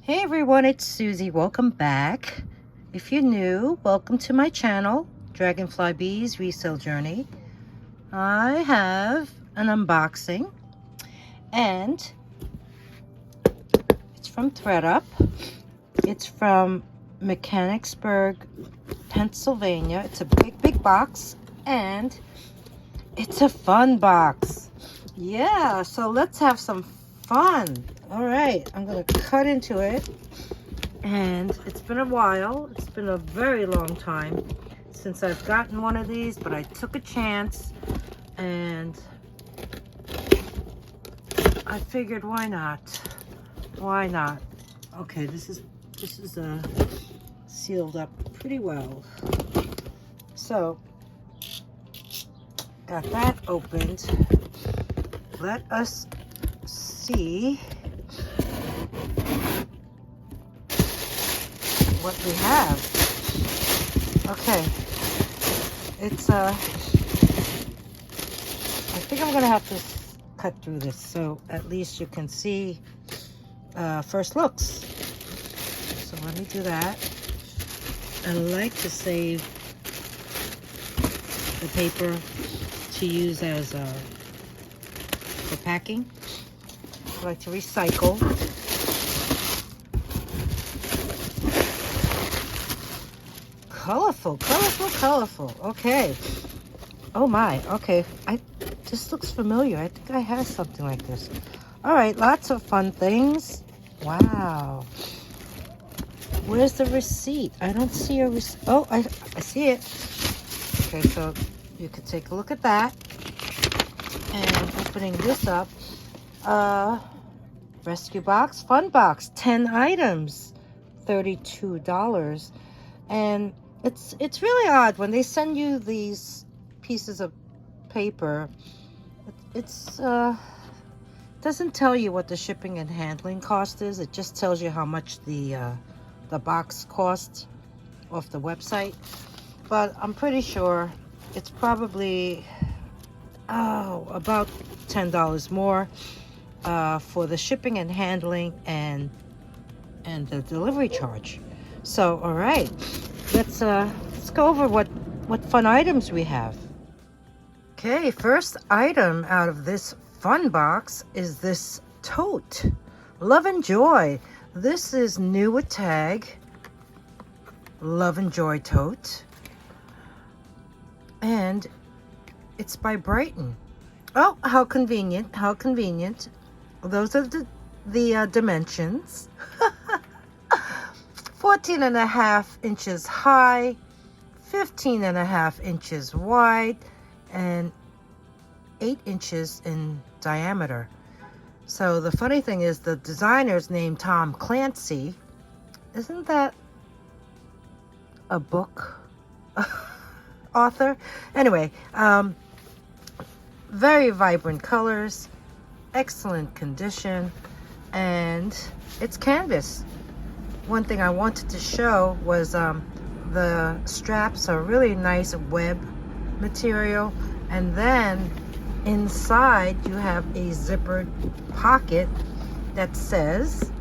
Hey everyone, it's Susie. Welcome back. If you're new, welcome to my channel, Dragonfly Beez Resell Journey. I have an unboxing and it's from ThredUP. It's from Mechanicsburg, Pennsylvania. It's a big box and it's a fun box. Yeah, so let's have some fun. All right, I'm gonna cut into it. And it's been a while. It's been a very long time since I've gotten one of these, but I took a chance and I figured, why not? Why not? Okay, this is sealed up pretty well. So got that opened. Let us see what we have. Okay, it's I think I'm gonna have to cut through this so at least you can see first looks. So let me do that. I like to save the paper to use as for packing. I like to recycle. Colorful. Okay. Oh my. Okay. This looks familiar. I think I have something like this. All right. Lots of fun things. Wow. Where's the receipt? I don't see a receipt. Oh, I see it. Okay, so you could take a look at that. And opening this up. Rescue box, fun box, 10 items, $32. And it's really odd when they send you these pieces of paper. It's doesn't tell you what the shipping and handling cost is. It just tells you how much the box costs off the website. But I'm pretty sure it's probably about $10 more for the shipping and handling and the delivery charge. So all right, let's go over what fun items we have. Okay, first item out of this fun box is this tote. Love and Joy. This is new with tag. Love and Joy tote. And it's by Brighton. Oh, how convenient, how convenient. Those are the dimensions. 14.5 inches high, 15.5 inches wide, and 8 inches in diameter. So the funny thing is the designer's named Tom Clancy. Isn't that a book author? Anyway, very vibrant colors, excellent condition, and it's canvas. One thing I wanted to show was the straps are really nice web material, and then inside you have a zippered pocket that says,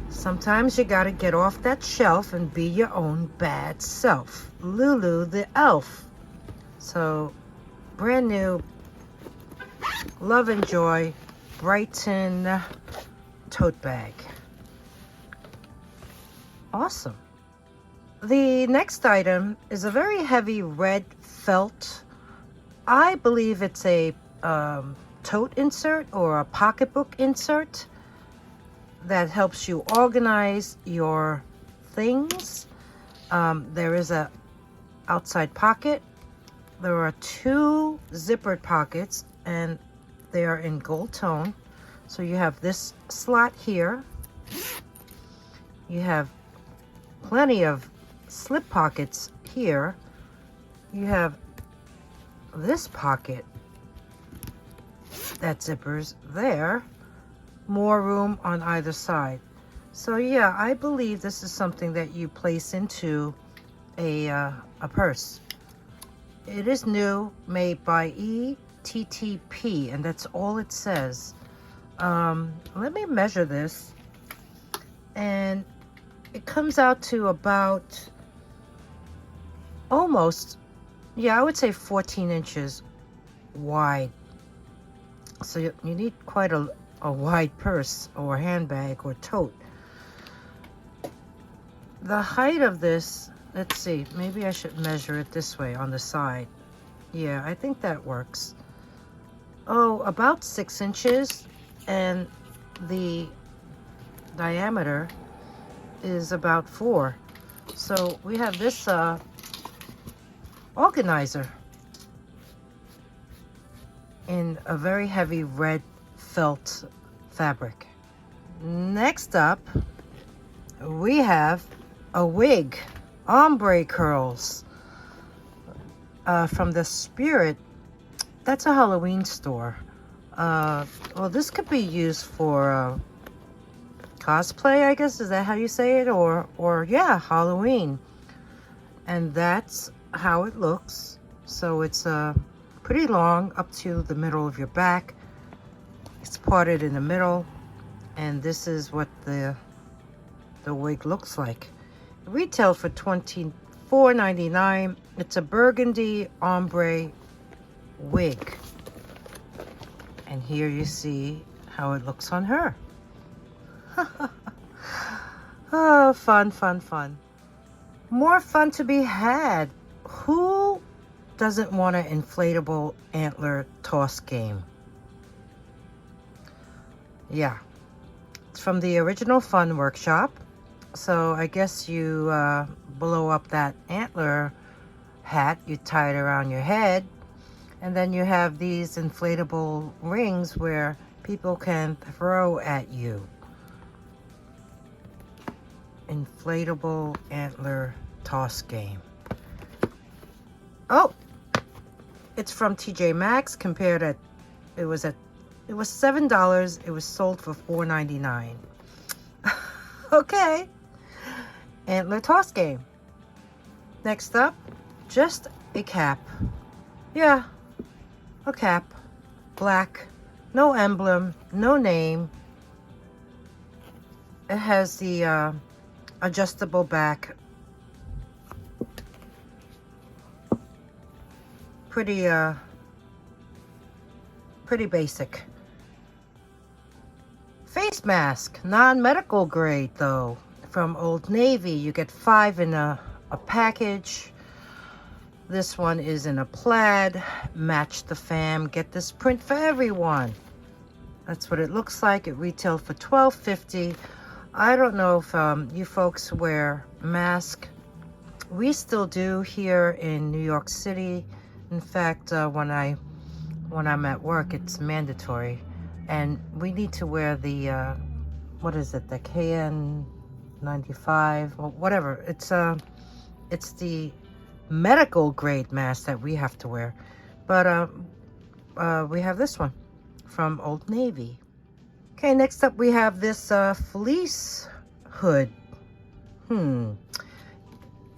sometimes you gotta get off that shelf and be your own bad self. Lulu the elf. So brand new Love and Joy Brighton tote bag. Awesome. The next item is a very heavy red felt. I believe it's a tote insert or a pocketbook insert that helps you organize your things. There is a outside pocket. There are 2 zippered pockets and they are in gold tone. So you have this slot here. You have plenty of slip pockets here. You have this pocket that zippers there. More room on either side. So yeah, I believe this is something that you place into a purse. It is new, made by ETTP, and that's all it says. Let me measure this. and it comes out to about almost, yeah, I would say 14 inches wide. So you need quite a wide purse or handbag or tote. The height of this, let's see, maybe I should measure it this way on the side. Yeah, I think that works. Oh, about 6 inches, and the diameter is about 4. So we have this organizer in a very heavy red felt fabric. Next up, we have a wig, ombre curls, from the Spirit. That's a Halloween store. Well, this could be used for cosplay, I guess. Is that how you say it? Or yeah, Halloween. And that's how it looks. So it's pretty long up to the middle of your back. It's parted in the middle, and this is what the wig looks like. It retailed for $24.99. It's a burgundy ombre wig, and here you see how it looks on her. Oh, fun, fun, fun. More fun to be had. Who doesn't want an inflatable antler toss game? Yeah, it's from the original Fun Workshop. So I guess you blow up that antler hat, you tie it around your head, and then you have these inflatable rings where people can throw at you. Inflatable antler toss game. Oh, it's from TJ Maxx. Compared at, it was $7. It was sold for $4.99. Okay, antler toss game. Next up, just a cap. Yeah, a cap, black, no emblem, no name. It has the adjustable back. Pretty basic. Face mask, non-medical grade though, from Old Navy. You get 5 in a package. This one is in a plaid. Match the fam. Get this print for everyone. That's what it looks like. It retailed for $12.50. I don't know if you folks wear masks. We still do here in New York City. In fact, when I'm at work, it's mandatory, and we need to wear the what is it? The KN95 or whatever. It's the medical grade mask that we have to wear, but we have this one from Old Navy. Okay, next up we have this Fleece Hood.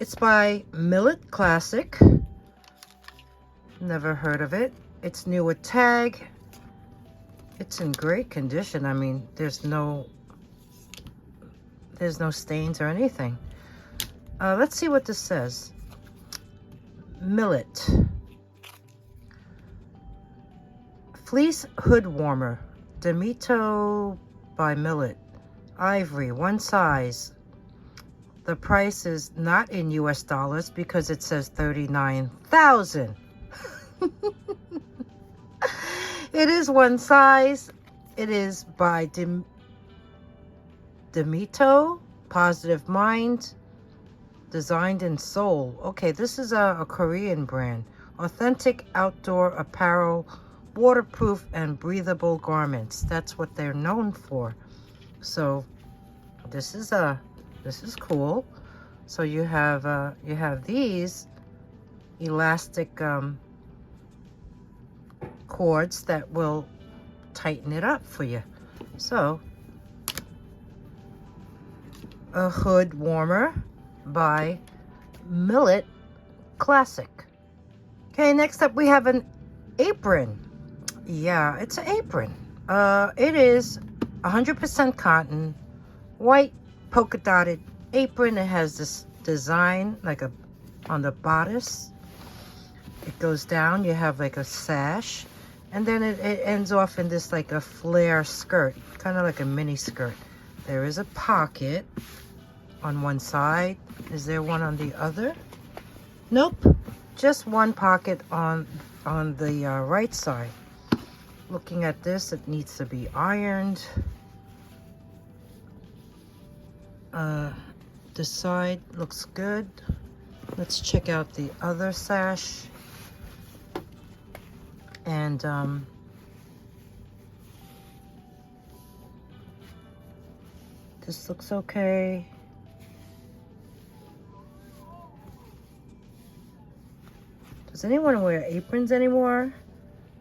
It's by Millet Classic. Never heard of it. It's new with tag. It's in great condition. I mean, there's no stains or anything. Let's see what this says. Millet. Fleece Hood Warmer. Demito by Millet. Ivory, one size. The price is not in US dollars because it says 39,000. It is one size. It is by Demito, Positive Mind, designed in Seoul. Okay, this is a Korean brand. Authentic outdoor apparel, waterproof and breathable garments. That's what they're known for. So this is cool. So you have these elastic cords that will tighten it up for you. So a hood warmer by Millet Classic. Okay, next up we have an apron. Yeah, it's an apron. It is 100% cotton, white polka dotted apron. It has this design like on the bodice. It goes down, you have like a sash, and then it ends off in this like a flare skirt, kind of like a mini skirt. There is a pocket on one side. Is there one on the other? Nope, just one pocket on the right side. Looking at this, it needs to be ironed. This side looks good. Let's check out the other sash. And this looks okay. Does anyone wear aprons anymore?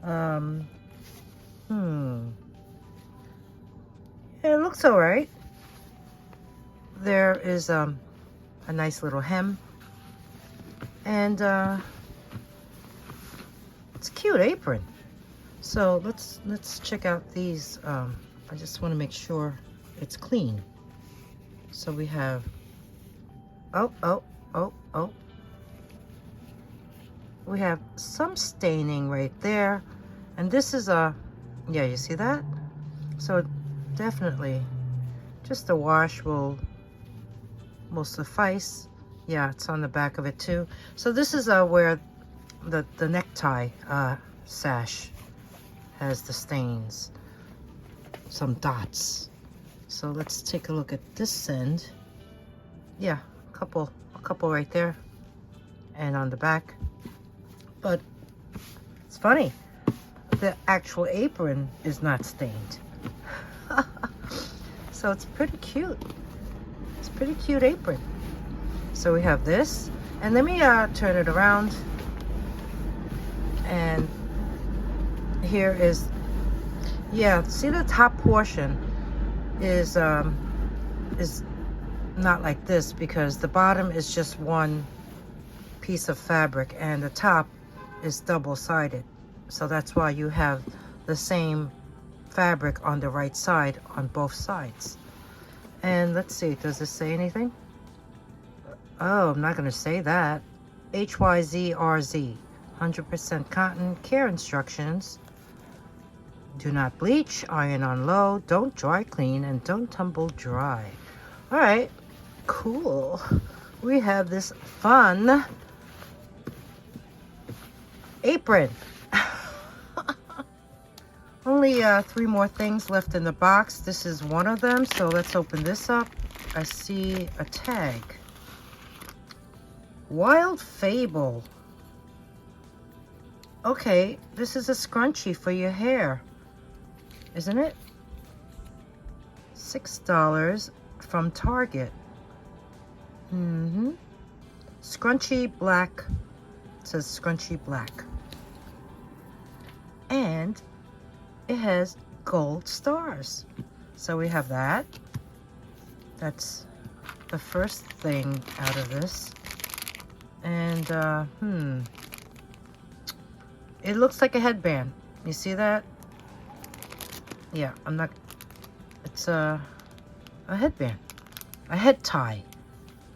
Yeah, it looks all right. There is a nice little hem, and it's a cute apron. So let's check out these. I just want to make sure it's clean. So we have, oh. We have some staining right there. And this is yeah, you see that? So definitely just a wash will suffice. Yeah, it's on the back of it too. So this is where the necktie sash has the stains, some dots. So let's take a look at this end. Yeah, a couple right there, and on the back. But it's funny, the actual apron is not stained. So it's pretty cute. It's a pretty cute apron. So we have this, and let me turn it around. And here is, yeah, see the top portion is not like this, because the bottom is just one piece of fabric and the top is double-sided. So that's why you have the same fabric on the right side on both sides. And let's see, does this say anything? Oh, I'm not going to say that. HYZRZ, 100% cotton. Care instructions: do not bleach, iron on low, don't dry clean, and don't tumble dry. All right, cool. We have this fun apron. Only 3 more things left in the box. This is one of them, so let's open this up. I see a tag. Wild Fable. Okay, this is a scrunchie for your hair, isn't it? $6 from Target. Scrunchie black. It says scrunchie black. And it has gold stars. So we have that. That's the first thing out of this. And it looks like a headband. You see that? Yeah, I'm not, it's a headband, a head tie.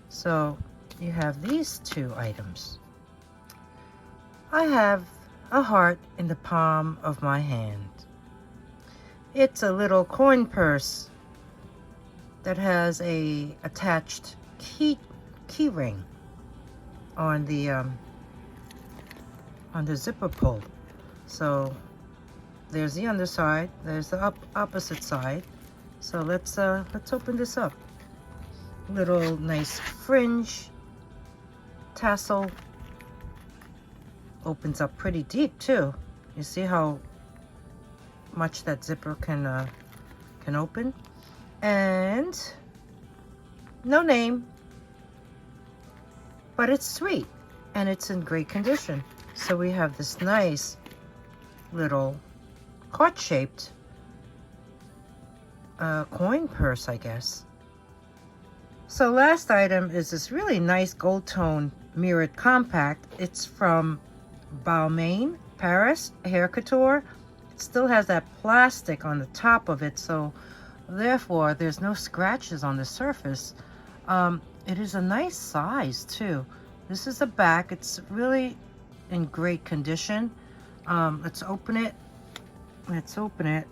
So you have these 2 items. I have a heart in the palm of my hand. It's a little coin purse that has a attached key ring on the zipper pull. So there's the underside, there's the opposite side. So let's open this up. Little nice fringe tassel. Opens up pretty deep too. You see how much that zipper can open? And no name, but it's sweet and it's in great condition. So we have this nice little heart-shaped coin purse, I guess. So last item is this really nice gold tone mirrored compact. It's from Balmain, Paris, Hair Couture. It still has that plastic on the top of it, so Therefore, there's no scratches on the surface. It is a nice size too. This is the back. It's really in great condition. Let's open it. Let's open it.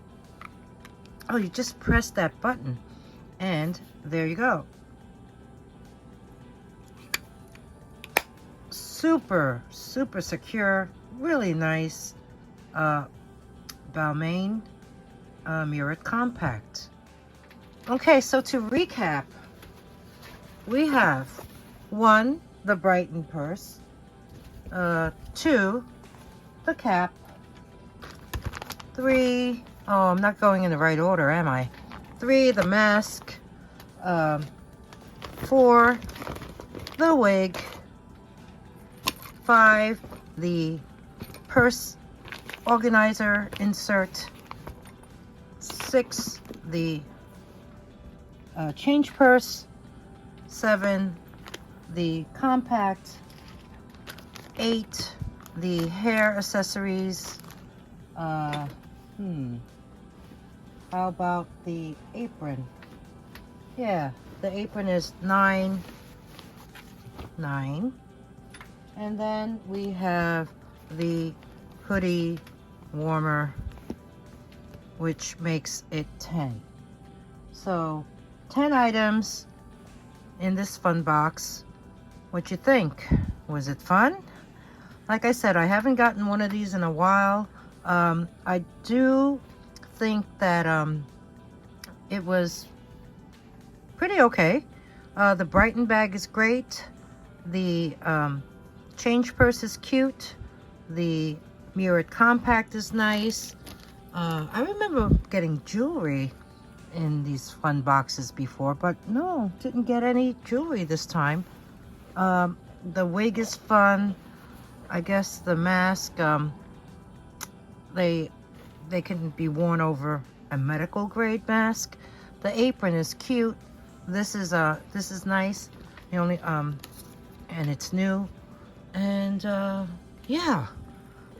Oh, you just press that button and there you go. Super secure, really nice Balmain mirrored compact. Okay, so to recap, we have 1, the Brighton purse, 2, the cap, 3, oh, I'm not going in the right order, am I? 3, the mask, 4, the wig, 5, the purse organizer insert, 6, the change purse, 7, the compact, 8, the hair accessories. How about the apron? Yeah, the apron is 9. And then we have the hoodie warmer, which makes it 10. So 10 items in this fun box. What you think? Was it fun? Like I said, I haven't gotten one of these in a while. I do think that it was pretty okay. The Brighton bag is great. The change purse is cute. The mirrored compact is nice. I remember getting jewelry in these fun boxes before, but no, didn't get any jewelry this time. The wig is fun. I guess the mask, they can be worn over a medical grade mask. The apron is cute. This is nice. The only and it's new. And yeah,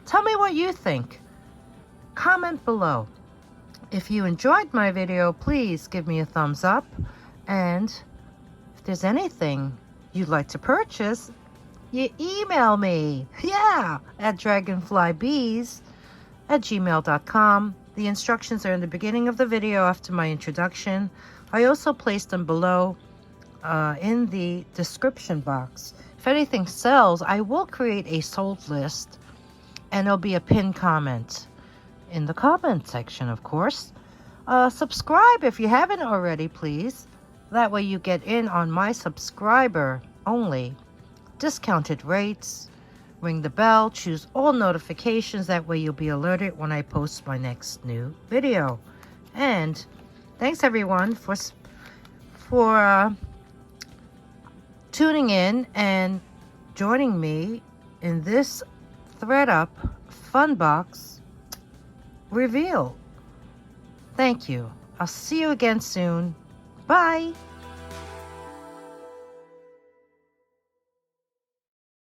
tell me what you think. Comment below. If you enjoyed my video, please give me a thumbs up. And if there's anything you'd like to purchase, you email me. Yeah, at dragonflybeez@gmail.com. The instructions are in the beginning of the video after my introduction. I also placed them below in the description box. If anything sells, I will create a sold list, and there'll be a pinned comment in the comment section, of course. Subscribe if you haven't already, please. That way you get in on my subscriber only discounted rates. Ring the bell, choose all notifications. That way you'll be alerted when I post my next new video. And thanks everyone for tuning in and joining me in this ThredUP Fun Box reveal. Thank you. I'll see you again soon. Bye.